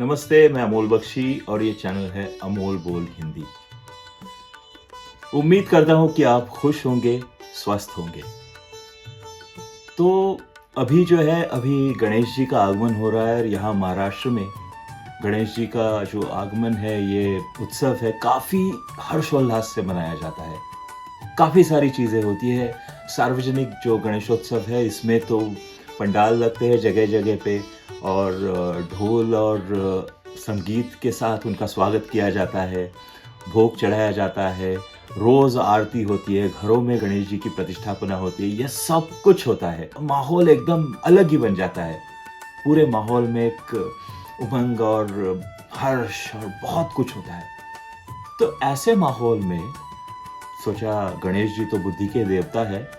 नमस्ते, मैं अमोल बख्शी और ये चैनल है अमोल बोल हिंदी। उम्मीद करता हूँ कि आप खुश होंगे, स्वस्थ होंगे। तो अभी गणेश जी का आगमन हो रहा है और यहाँ महाराष्ट्र में गणेश जी का जो आगमन है, ये उत्सव है, काफ़ी हर्षोल्लास से मनाया जाता है। काफ़ी सारी चीज़ें होती है। सार्वजनिक जो गणेशोत्सव है, इसमें तो पंडाल लगते हैं जगह-जगह पे और ढोल और संगीत के साथ उनका स्वागत किया जाता है, भोग चढ़ाया जाता है, रोज़ आरती होती है, घरों में गणेश जी की प्रतिष्ठापना होती है, ये सब कुछ होता है। माहौल एकदम अलग ही बन जाता है। पूरे माहौल में एक उमंग और हर्ष और बहुत कुछ होता है। तो ऐसे माहौल में सोचा, गणेश जी तो बुद्धि के देवता है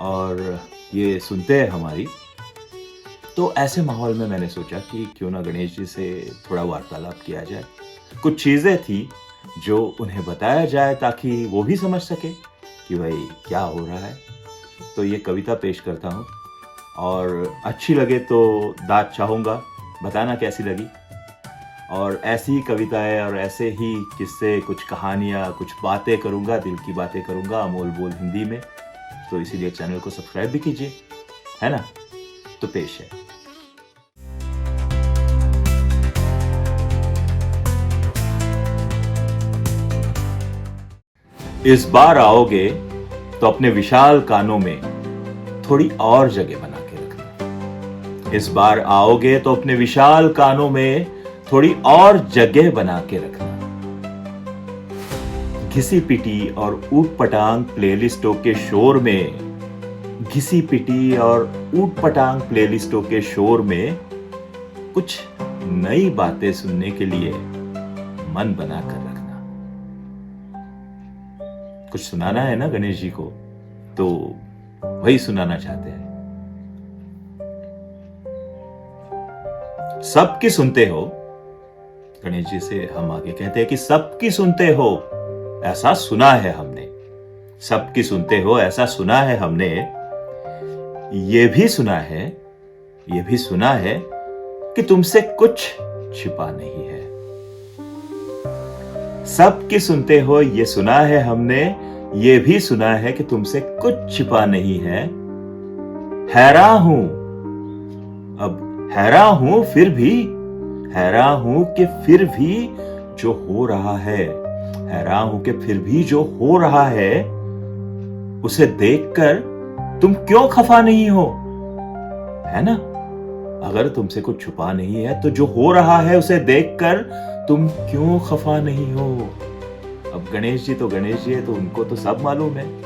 और ये सुनते हैं हमारी। तो ऐसे माहौल में मैंने सोचा कि क्यों ना गणेश जी से थोड़ा वार्तालाप किया जाए। कुछ चीज़ें थी जो उन्हें बताया जाए ताकि वो भी समझ सके कि भाई क्या हो रहा है। तो ये कविता पेश करता हूँ और अच्छी लगे तो दाद चाहूँगा, बताना कैसी लगी। और ऐसी ही कविताएं और ऐसे ही किस्से, कुछ कहानियाँ, कुछ बातें करूँगा, दिल की बातें करूँगा अमोल बोल हिंदी में। तो इसीलिए चैनल को सब्सक्राइब भी कीजिए, है ना? तो पेश है। इस बार आओगे तो अपने विशाल कानों में थोड़ी और जगह बना के रखना। इस बार आओगे तो अपने विशाल कानों में थोड़ी और जगह बना के रखना। घिसी पिटी और ऊट-पटांग प्लेलिस्टों के शोर में, घिसी पिटी और ऊट-पटांग प्लेलिस्टों के शोर में कुछ नई बातें सुनने के लिए मन बना कर रखना। कुछ सुनाना है ना गणेश जी को, तो वही सुनाना चाहते हैं। सबकी सुनते हो, गणेश जी से हम आगे कहते हैं कि सबकी सुनते हो, ऐसा सुना है हमने। सबकी सुनते हो, ऐसा सुना है हमने। ये भी सुना है कि तुमसे कुछ छिपा नहीं है। सबकी सुनते हो, ये सुना है हमने। ये भी सुना है कि तुमसे कुछ छिपा नहीं है। हैरान हूं, अब हैरान हूं फिर भी, हैरान हूं कि फिर भी जो हो रहा है, हैरान हूं कि फिर भी जो हो रहा है, उसे देखकर तुम क्यों खफा नहीं हो, है ना? अगर तुमसे कुछ छुपा नहीं है तो जो हो रहा है उसे देखकर तुम क्यों खफा नहीं हो। अब गणेश जी है तो उनको तो सब मालूम है।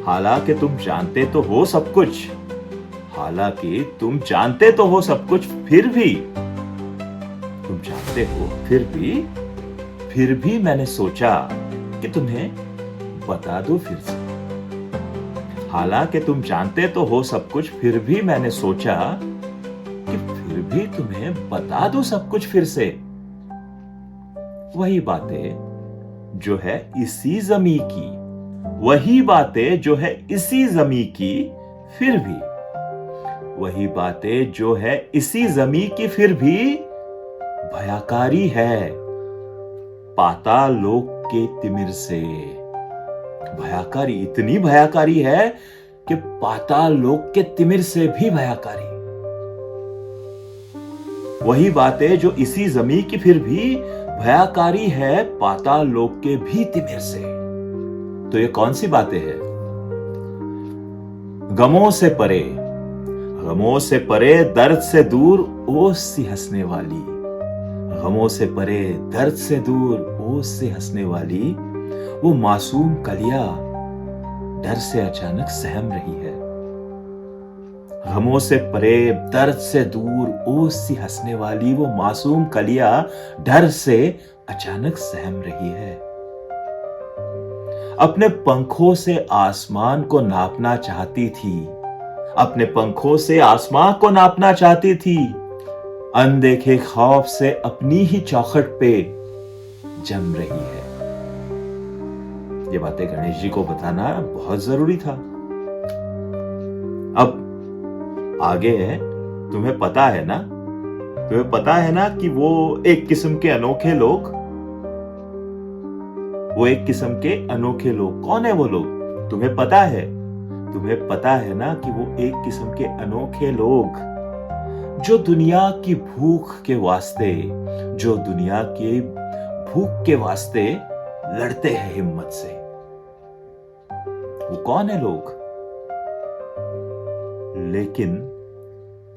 हालांकि तुम जानते तो हो सब कुछ, हालांकि तुम जानते तो हो सब कुछ, फिर भी तुम जानते हो, फिर भी मैंने सोचा कि तुम्हें बता दो फिर से। हालांकि तुम जानते तो हो सब कुछ, फिर भी मैंने सोचा कि फिर भी तुम्हें बता दूं सब कुछ फिर से। वही बातें जो है इसी ज़मीं की, वही बातें जो है इसी ज़मीं की, फिर भी वही बातें जो है इसी ज़मीं की, फिर भी भयाकारी है पाताल लोक के तिमिर से। भयाकारी, इतनी भयाकारी है कि पाताल लोक के तिमिर से भी भयाकारी। वही बातें जो इसी ज़मीं की, फिर भी भयाकारी है पाताल लोक के भी तिमिर से। तो ये कौन सी बातें हैं? गमों से परे दर्द से दूर ओस सी हंसने वाली, गमों से परे दर्द से दूर ओस से हंसने वाली वो मासूम कलियां डर से अचानक सहम रही है। गमों से परे दर्द से दूर ओस सी हंसने वाली वो मासूम कलियां डर से अचानक सहम रही है। अपने पंखों से आसमान को नापना चाहती थी, अपने पंखों से आसमान को नापना चाहती थी। अनदेखे खौफ से अपनी ही चौखट पे जम रही है। ये बातें गणेश जी को बताना बहुत जरूरी था। अब आगे है, तुम्हें पता है ना तुम्हें पता है ना कि वो एक किस्म के अनोखे लोग, वो एक किस्म के अनोखे लोग, कौन है वो लोग? तुम्हें पता है? तुम्हें पता है ना कि वो एक किस्म के अनोखे लोग जो दुनिया की भूख के वास्ते, जो दुनिया की भूख के वास्ते लड़ते हैं हिम्मत से। वो कौन है लोग? लेकिन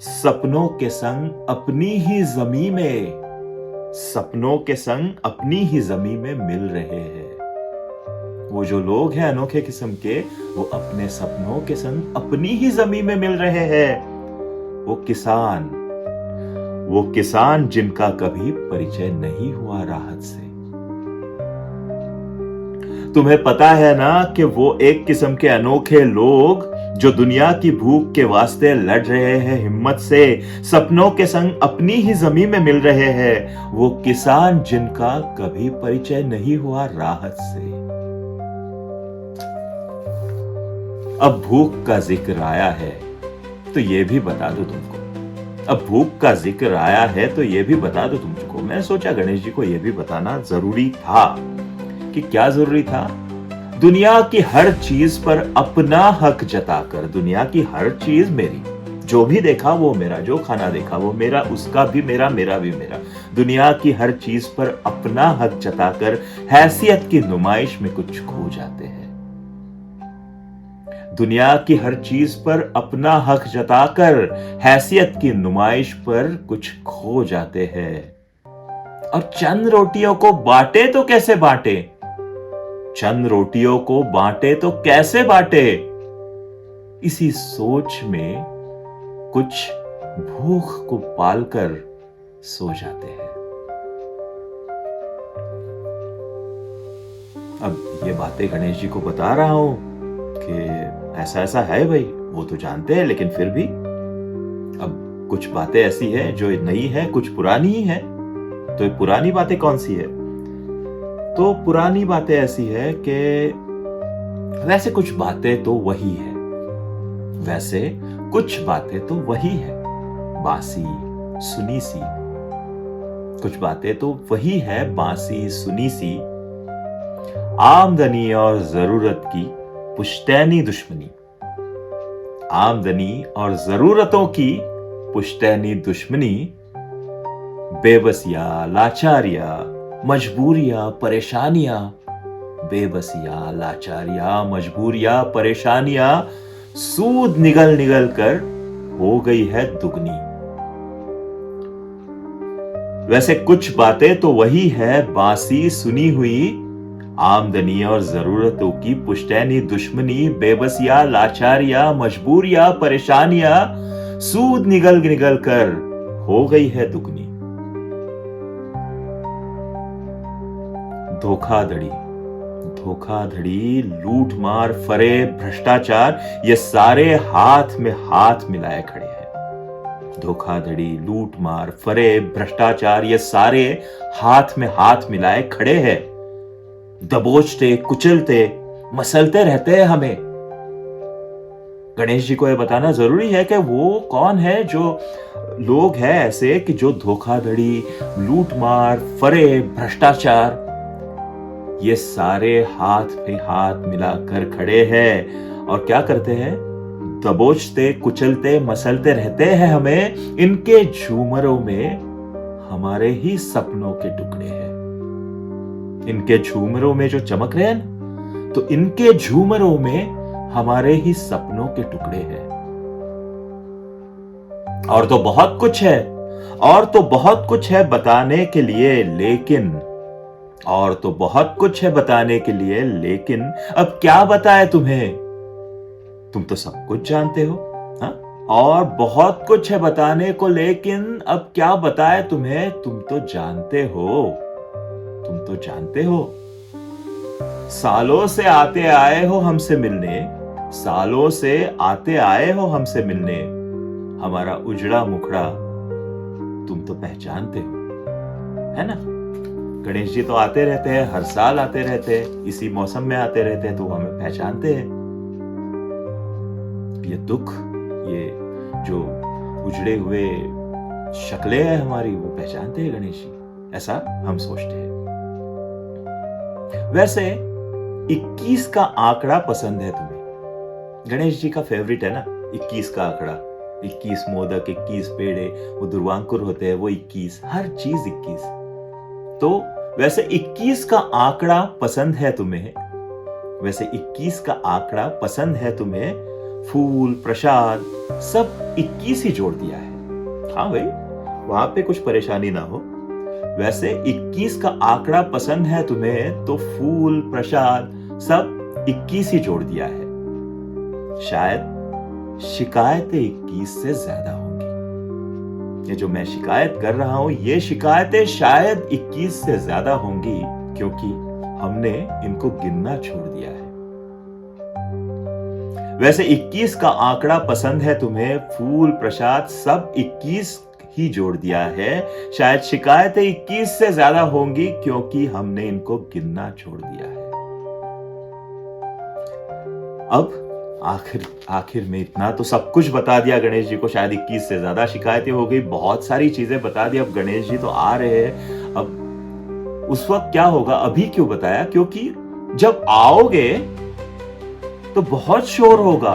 सपनों के संग अपनी ही जमीन में, सपनों के संग अपनी ही जमीन में मिल रहे हैं। वो जो लोग हैं अनोखे किस्म के, वो अपने सपनों के संग अपनी ही जमीन में मिल रहे हैं। वो किसान जिनका कभी परिचय नहीं हुआ राहत से। तुम्हें पता है ना कि वो एक किस्म के अनोखे लोग जो दुनिया की भूख के वास्ते लड़ रहे हैं हिम्मत से, सपनों के संग अपनी ही जमीन में मिल रहे हैं। वो किसान जिनका कभी परिचय नहीं हुआ राहत से। अब भूख का जिक्र आया है तो ये भी बता दो तुमको। अब भूख का जिक्र आया है तो ये भी बता दो तुमको। मैंने सोचा गणेश जी को ये भी बताना जरूरी था। कि क्या जरूरी था? दुनिया की हर चीज पर अपना हक जताकर, दुनिया की हर चीज मेरी, जो भी देखा वो मेरा, जो खाना देखा वो मेरा, उसका भी मेरा, मेरा भी मेरा। दुनिया की हर चीज पर अपना हक जताकर हैसियत की नुमाइश में कुछ खो जाते हैं। दुनिया की हर चीज पर अपना हक जताकर हैसियत की नुमाइश पर कुछ खो जाते हैं। और चंद रोटियों को बांटे तो कैसे बांटे? चंद रोटियों को बांटे तो कैसे बांटे? इसी सोच में कुछ भूख को पालकर सो जाते हैं। अब ये बातें गणेश जी को बता रहा हूं कि ऐसा ऐसा है भाई, वो तो जानते हैं, लेकिन फिर भी अब कुछ बातें ऐसी है जो नई है, कुछ पुरानी ही है। तो पुरानी बातें कौन सी है? तो पुरानी बातें ऐसी है कि वैसे कुछ बातें तो वही है, वैसे कुछ बातें तो वही है, बासी सुनी सी। कुछ बातें तो वही है, बासी सुनी सी। आमदनी और जरूरत की पुश्तैनी दुश्मनी, आमदनी और जरूरतों की पुश्तैनी दुश्मनी, बेबसियां, लाचारियां, मजबूरियां, परेशानियां, बेबसियां, लाचारियां, मजबूरियां, परेशानियां सूद निगल निगल कर हो गई है दुगनी। वैसे कुछ बातें तो वही है, बासी सुनी हुई, आमदनी और जरूरतों की पुश्तैनी दुश्मनी, बेबसियां, लाचारियां, मजबूरियां, परेशानियां सूद निगल निगल कर हो गई है दुगनी। धोखाधड़ी, धोखाधड़ी, लूट मार, फरेब, भ्रष्टाचार, ये सारे हाथ में हाथ मिलाए खड़े हैं। धोखाधड़ी, लूट मार, फरेब, भ्रष्टाचार, ये सारे हाथ में हाथ मिलाए खड़े हैं। दबोचते, कुचलते, मसलते रहते हैं हमें। गणेश जी को यह बताना जरूरी है कि वो कौन है, जो लोग हैं ऐसे कि जो धोखाधड़ी, लूट मार, फरेब, भ्रष्टाचार, ये सारे हाथ पे हाथ मिलाकर खड़े हैं और क्या करते हैं? दबोचते, कुचलते, मसलते रहते हैं हमें। इनके झूमरों में हमारे ही सपनों के टुकड़े हैं। इनके झूमरों में जो चमक रहे हैं ना, तो इनके झूमरों में हमारे ही सपनों के टुकड़े हैं। और तो बहुत कुछ है, और तो बहुत कुछ है बताने के लिए, लेकिन और तो बहुत कुछ है बताने के लिए, लेकिन अब क्या बताए तुम्हें? तुम तो सब कुछ जानते हो। हा? और बहुत कुछ है बताने को, लेकिन अब क्या बताए तुम्हें? तुम तो जानते हो, तुम तो जानते हो। सालों से आते आए हो हमसे मिलने, सालों से आते आए हो हमसे मिलने। हमारा उजड़ा मुखड़ा तुम तो पहचानते हो, है ना? गणेश जी तो आते रहते हैं, हर साल आते रहते हैं, इसी मौसम में आते रहते हैं, तो हमें पहचानते हैं। ये दुख, ये जो उजड़े हुए शक्लें हैं हमारी, वो पहचानते हैं गणेश जी, ऐसा हम सोचते हैं। वैसे 21 का आंकड़ा पसंद है तुम्हें? गणेश जी का फेवरेट है ना 21 का आंकड़ा। 21 मोदक, 21 पेड़े, वो दुर्वांकुर होते हैं, वो 21, हर चीज 21। तो वैसे 21 का आंकड़ा पसंद है तुम्हें? वैसे 21 का आंकड़ा पसंद है तुम्हें? फूल, प्रसाद, सब 21 ही जोड़ दिया है। हाँ भाई, वहां पे कुछ परेशानी ना हो। वैसे 21 का आंकड़ा पसंद है तुम्हें, तो फूल, प्रसाद सब 21 ही जोड़ दिया है। शायद शिकायतें 21 से ज्यादा होंगी। ये जो मैं शिकायत कर रहा हूं, ये शिकायतें शायद 21 से ज्यादा होंगी, क्योंकि हमने इनको गिनना छोड़ दिया है। वैसे 21 का आंकड़ा पसंद है तुम्हें, फूल, प्रसाद सब 21 ही जोड़ दिया है। शायद शिकायतें 21 से ज्यादा होंगी, क्योंकि हमने इनको गिनना छोड़ दिया है। अब आखिर में इतना तो सब कुछ बता दिया गणेश जी को। शायद 21 से ज्यादा शिकायतें हो गई, बहुत सारी चीजें बता दी। अब गणेश जी तो आ रहे हैं, अब उस वक्त क्या होगा, अभी क्यों बताया? क्योंकि जब आओगे तो बहुत शोर होगा,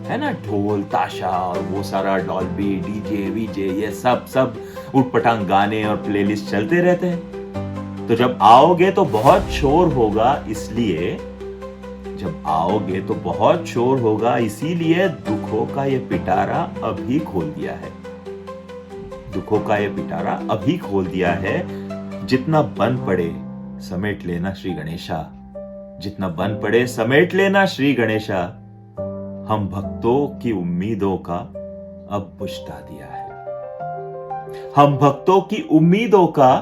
है ना, ढोल ताशा और वो सारा डॉल्बी, डीजे वीजे, ये सब उटपटांग गाने और प्लेलिस्ट चलते रहते हैं। तो जब आओगे तो बहुत शोर होगा, इसलिए जब आओगे तो बहुत शोर होगा, इसीलिए दुखों का ये पिटारा अभी खोल दिया है। दुखों का ये पिटारा अभी खोल दिया है। जितना बन पड़े समेट लेना श्री गणेशा, जितना बन पड़े समेट लेना श्री गणेशा। हम भक्तों की उम्मीदों का अब बुझता दिया है। हम भक्तों की उम्मीदों का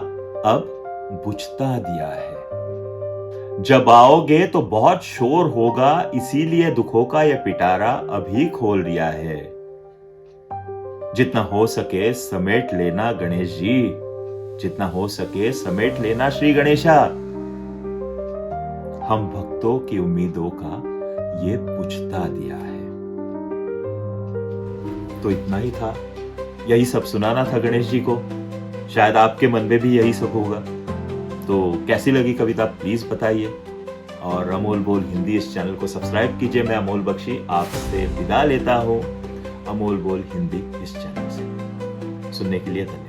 अब बुझता दिया है। जब आओगे तो बहुत शोर होगा, इसीलिए दुखों का यह पिटारा अभी खोल दिया है। जितना हो सके समेट लेना गणेश जी, जितना हो सके समेट लेना श्री गणेशा। हम भक्तों की उम्मीदों का ये बुझता दिया है। तो इतना ही था, यही सब सुनाना था गणेश जी को। शायद आपके मन में भी यही सब होगा। तो कैसी लगी कविता प्लीज बताइए, और अमोल बोल हिंदी इस चैनल को सब्सक्राइब कीजिए। मैं अमोल बख्शी आपसे विदा लेता हूं, अमोल बोल हिंदी इस चैनल से। सुनने के लिए धन्यवाद।